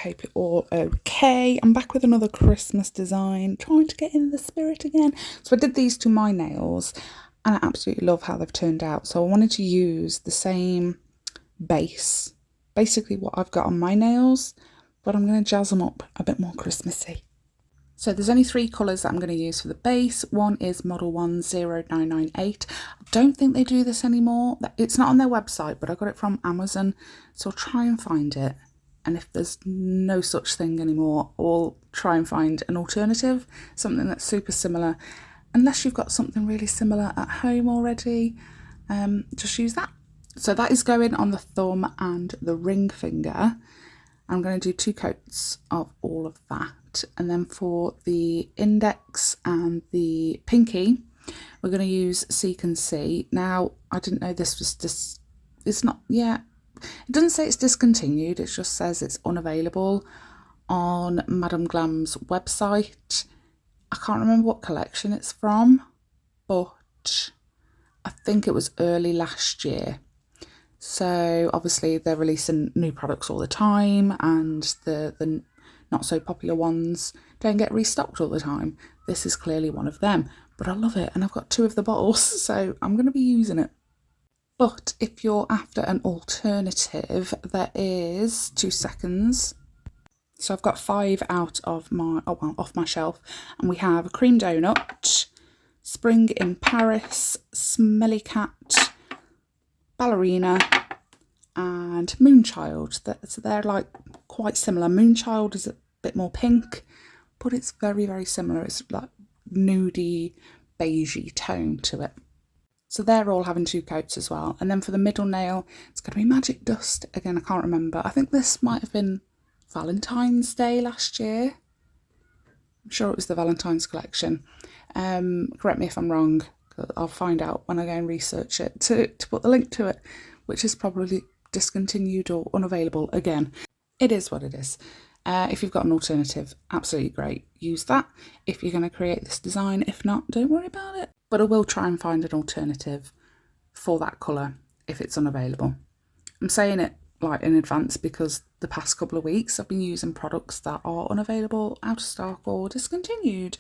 hope you're all okay. I'm back with another Christmas design, trying to get in the spirit again. So I did these to my nails and I absolutely love how they've turned out. So I wanted to use the same base, basically what I've got on my nails, but I'm going to jazz them up a bit more Christmassy. So there's only 3 colours that I'm going to use for the base. One is MODELONES 0998. I don't think they do this anymore. It's not on their website, but I got it from Amazon. So I'll try and find it. And if there's no such thing anymore, I'll try and find an alternative, something that's super similar. Unless you've got something really similar at home already, just use that. So that is going on the thumb and the ring finger. I'm going to do 2 coats of all of that. And then for the index and the pinky, we're going to use Seek and See. Now, I didn't know this was it's not, yeah, it doesn't say it's discontinued. It just says it's unavailable on Madame Glam's website. I can't remember what collection it's from, but I think it was early last year. So obviously they're releasing new products all the time, and the not so popular ones don't get restocked all the time. This is clearly one of them, but I love it and I've got 2 of the bottles, so I'm going to be using it. But if you're after an alternative, there is 2 seconds. So I've got 5 out of my, off my shelf, and we have Cream Donut, Spring in Paris, Smelly Cat, Ballerina and Moonchild. So they're like quite similar. Moonchild is a bit more pink, but it's very, very similar. It's like nudie, beigey tone to it. So they're all having 2 coats as well. And then for the middle nail, it's going to be Magic Dust. Again, I can't remember. I think this might have been Valentine's Day last year. I'm sure it was the Valentine's collection. Correct me if I'm wrong. I'll find out when I go and research it to put the link to it, which is probably discontinued or unavailable again. It is what it is. If you've got an alternative, absolutely great. Use that if you're going to create this design. If not, don't worry about it. But I will try and find an alternative for that colour if it's unavailable. I'm saying it like in advance because the past couple of weeks I've been using products that are unavailable, out of stock or discontinued.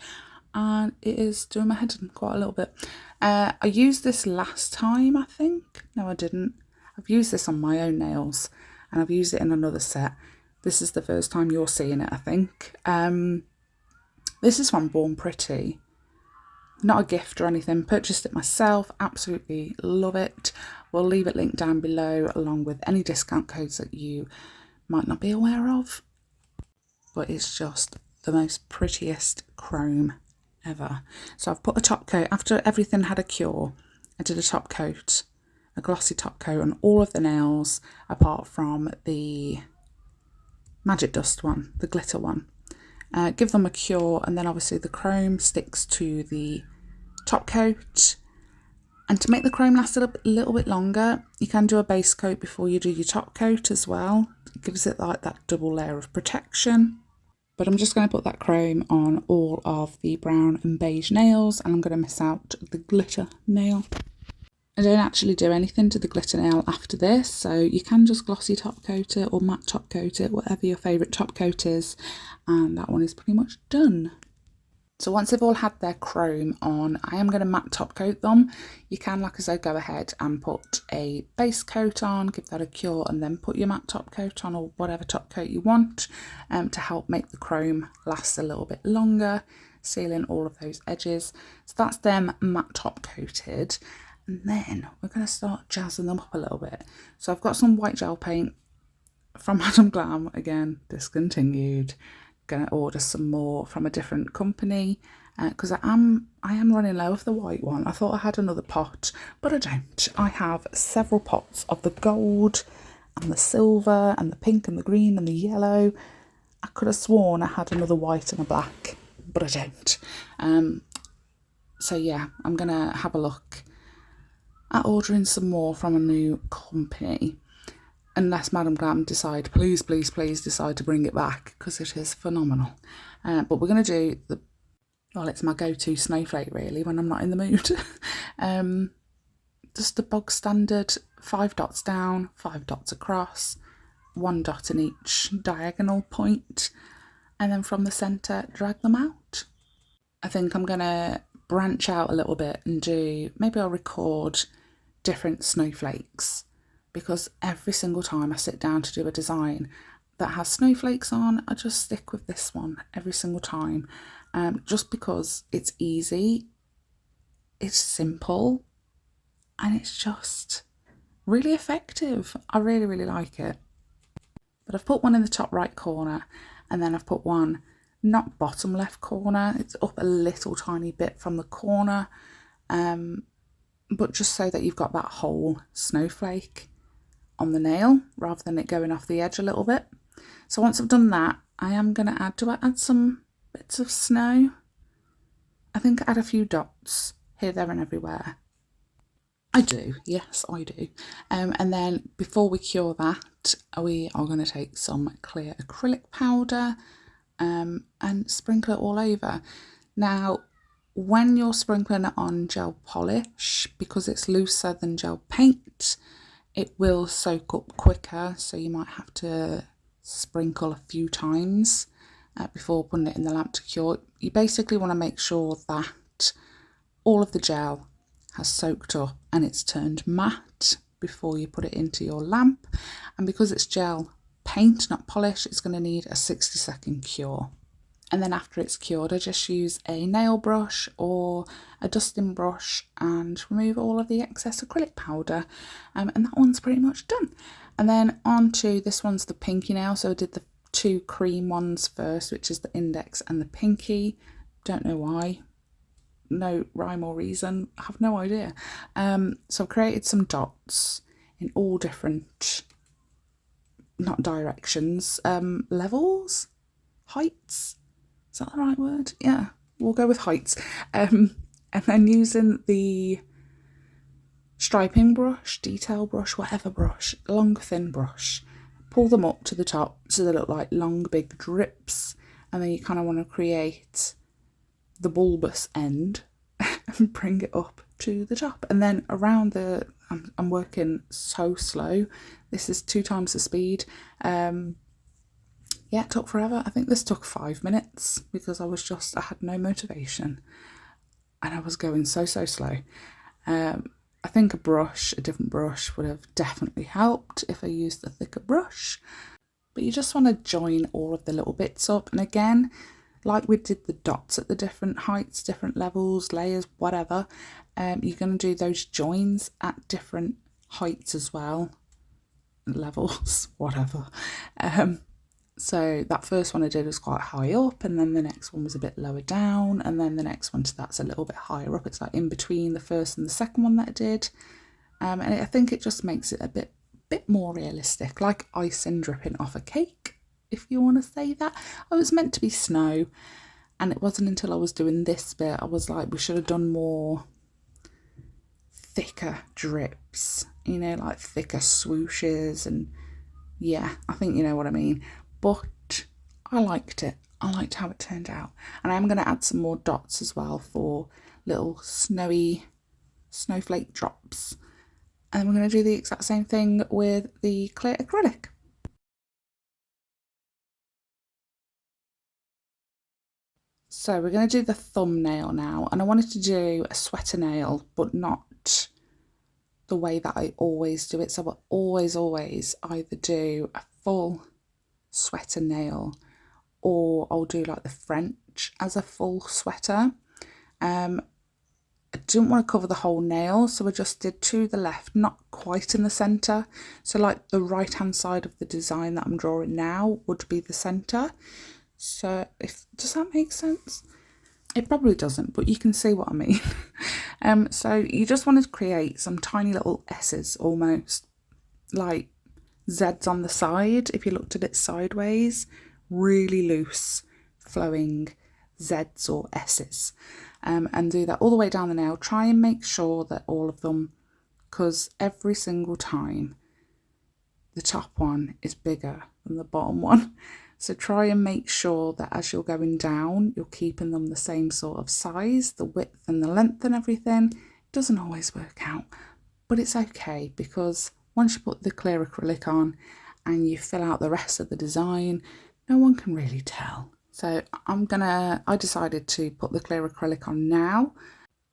And it is doing my head in quite a little bit. I used this last time, I think. No, I didn't. I've used this on my own nails and I've used it in another set. This is the first time you're seeing it, I think. This is from Born Pretty. Not a gift or anything. Purchased it myself. Absolutely love it. We'll leave it linked down below along with any discount codes that you might not be aware of. But it's just the most prettiest chrome ever. So I've put a top coat, after everything had a cure, I did a top coat, a glossy top coat on all of the nails apart from the Magic Dust one, the glitter one. Give them a cure, and then obviously the chrome sticks to the top coat. And to make the chrome last a little bit longer, you can do a base coat before you do your top coat as well. It gives it like that double layer of protection. But I'm just going to put that chrome on all of the brown and beige nails, and I'm going to miss out the glitter nail. I don't actually do anything to the glitter nail after this, so you can just glossy top coat it or matte top coat it, whatever your favourite top coat is, and that one is pretty much done. So once they've all had their chrome on, I am going to matte top coat them. You can, like I said, go ahead and put a base coat on, give that a cure, and then put your matte top coat on, or whatever top coat you want, to help make the chrome last a little bit longer, sealing all of those edges. So that's them matte top coated. And then we're going to start jazzing them up a little bit. So I've got some white gel paint from Madame Glam, again, discontinued. Going to order some more from a different company because I am running low of the white one. I thought I had another pot, but I don't. I have several pots of the gold and the silver and the pink and the green and the yellow. I could have sworn I had another white and a black, but I don't. So yeah, I'm going to have a look at ordering some more from a new company. Unless Madame Glam decide, please decide to bring it back, because it is phenomenal. But we're going to do well, it's my go-to snowflake really when I'm not in the mood. Just the bog standard 5 dots down, 5 dots across, one dot in each diagonal point, and then from the centre drag them out. I think I'm going to branch out a little bit and maybe I'll record different snowflakes, because every single time I sit down to do a design that has snowflakes on, I just stick with this one every single time, just because it's easy, it's simple, and it's just really effective. I really, really like it. But I've put one in the top right corner, and then I've put one not bottom left corner, it's up a little tiny bit from the corner, but just so that you've got that whole snowflake on the nail rather than it going off the edge a little bit. So once I've done that, I am going to add some bits of snow. I think add a few dots here, there and everywhere. I do, yes I do. And then before we cure that, we are going to take some clear acrylic powder and sprinkle it all over. Now, when you're sprinkling it on gel polish, because it's looser than gel paint, it will soak up quicker, so you might have to sprinkle a few times before putting it in the lamp to cure. You basically want to make sure that all of the gel has soaked up and it's turned matte before you put it into your lamp. And because it's gel paint, not polish, it's going to need a 60-second cure. And then after it's cured, I just use a nail brush or a dusting brush and remove all of the excess acrylic powder. And that one's pretty much done. And then on to this one's the pinky nail. So I did the two cream ones first, which is the index and the pinky. Don't know why. No rhyme or reason. I have no idea. So I've created some dots in all different, not directions, levels, heights. Is that the right word? Yeah, we'll go with heights. And then using the striping brush, detail brush, whatever brush, long thin brush, pull them up to the top so they look like long big drips, and then you kind of want to create the bulbous end and bring it up to the top. And then around the, I'm working so slow, this is 2 times the speed. Yeah, it took forever. I think this took 5 minutes because I had no motivation and I was going so slow. I think a different brush would have definitely helped if I used a thicker brush. But you just want to join all of the little bits up. And again, like we did the dots at the different heights, different levels, layers, whatever, you're going to do those joins at different heights as well, levels, whatever. So that first one I did was quite high up, and then the next one was a bit lower down, and then the next one to that's a little bit higher up. It's like in between the first and the second one that I did, and I think it just makes it a bit more realistic, like icing dripping off a cake, if you want to say that. I was meant to be snow, and it wasn't until I was doing this bit I was like, we should have done more thicker drips, you know, like thicker swooshes, and yeah, I think you know what I mean. But I liked it. I liked how it turned out. And I'm going to add some more dots as well for little snowy snowflake drops. And we're going to do the exact same thing with the clear acrylic. So we're going to do the thumbnail now. And I wanted to do a sweater nail, but not the way that I always do it. So I always either do a full sweater nail, or I'll do like the French as a full sweater. I didn't want to cover the whole nail, so I just did to the left, not quite in the centre. So like the right hand side of the design that I'm drawing now would be the centre. So does that make sense? It probably doesn't, but you can see what I mean. So you just want to create some tiny little S's, almost like Z's on the side. If you looked at it sideways, really loose flowing Z's or S's, and do that all the way down the nail. Try and make sure that all of them, because every single time the top one is bigger than the bottom one, so try and make sure that as you're going down, you're keeping them the same sort of size, the width and the length and everything. It doesn't always work out, but it's okay, because once you put the clear acrylic on and you fill out the rest of the design, no one can really tell. So I decided to put the clear acrylic on now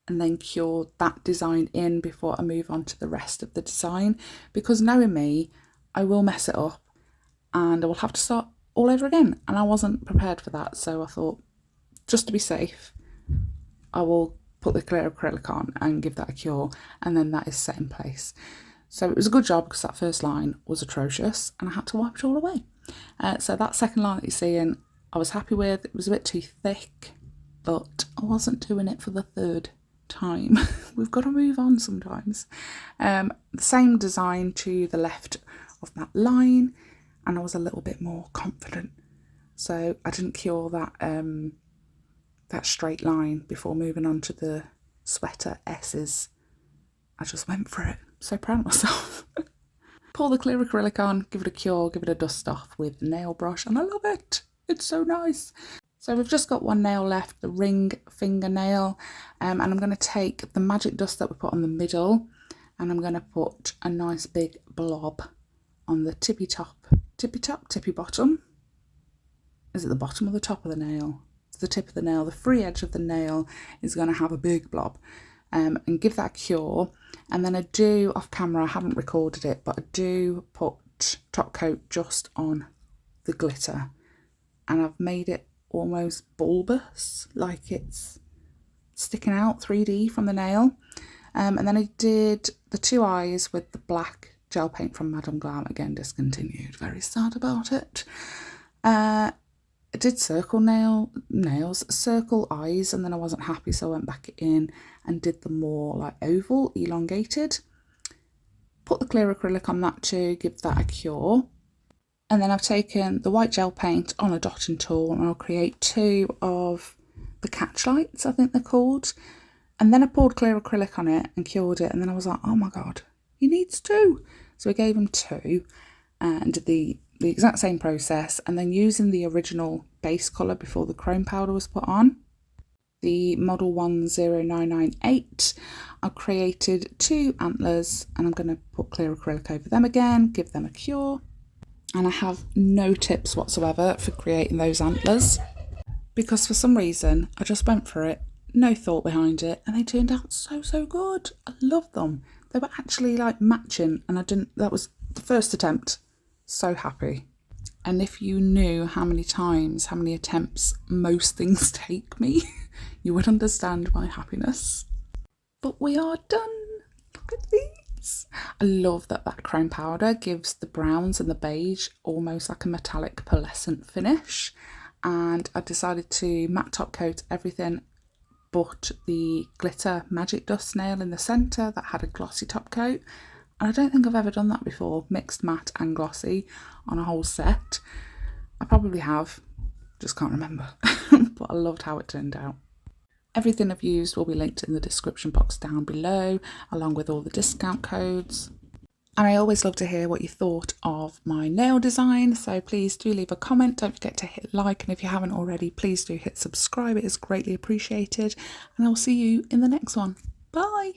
and then cure that design in before I move on to the rest of the design, because knowing me, I will mess it up and I will have to start all over again, and I wasn't prepared for that. So I thought, just to be safe, I will put the clear acrylic on and give that a cure, and then that is set in place. So it was a good job because that first line was atrocious and I had to wipe it all away. So that second line that you're seeing, I was happy with. It was a bit too thick, but I wasn't doing it for the third time. We've got to move on sometimes. The same design to the left of that line, and I was a little bit more confident. So I didn't cure that straight line before moving on to the sweater S's. I just went for it. So proud of myself. Pour the clear acrylic on, give it a cure, give it a dust off with a nail brush, and I love it. It's so nice. So we've just got one nail left, the ring fingernail, and I'm going to take the magic dust that we put on the middle, and I'm going to put a nice big blob on the tippy bottom. Is it the bottom or the top of the nail? It's the tip of the nail. The free edge of the nail is going to have a big blob, and give that a cure. And then I do, off camera, I haven't recorded it, but I do put top coat just on the glitter, and I've made it almost bulbous, like it's sticking out 3D from the nail. And then I did the two eyes with the black gel paint from ℙ𝕆𝕻𝔼𝕻, again discontinued, very sad about it. I did circle nails, circle eyes, and then I wasn't happy, so I went back in and did them more like oval, elongated. Put the clear acrylic on that to give that a cure. And then I've taken the white gel paint on a dotting tool, and I'll create two of the catch lights, I think they're called. And then I poured clear acrylic on it and cured it, and then I was like, oh my god, he needs two. So I gave him two and did the exact same process, and then using the original base colour before the chrome powder was put on, the MODELONES, I've created two antlers, and I'm going to put clear acrylic over them again, give them a cure. And I have no tips whatsoever for creating those antlers, because for some reason I just went for it, no thought behind it, and they turned out so good. I love them. They were actually like matching, and that was the first attempt. So happy. And if you knew how many attempts most things take me, you would understand my happiness. But we are done. Look at these. I love that chrome powder gives the browns and the beige almost like a metallic pearlescent finish. And I decided to matte top coat everything but the glitter magic dust nail in the centre that had a glossy top coat. And I don't think I've ever done that before, mixed matte and glossy on a whole set. I probably have, just can't remember, but I loved how it turned out. Everything I've used will be linked in the description box down below, along with all the discount codes. And I always love to hear what you thought of my nail design, so please do leave a comment. Don't forget to hit like, and if you haven't already, please do hit subscribe. It is greatly appreciated, and I'll see you in the next one. Bye!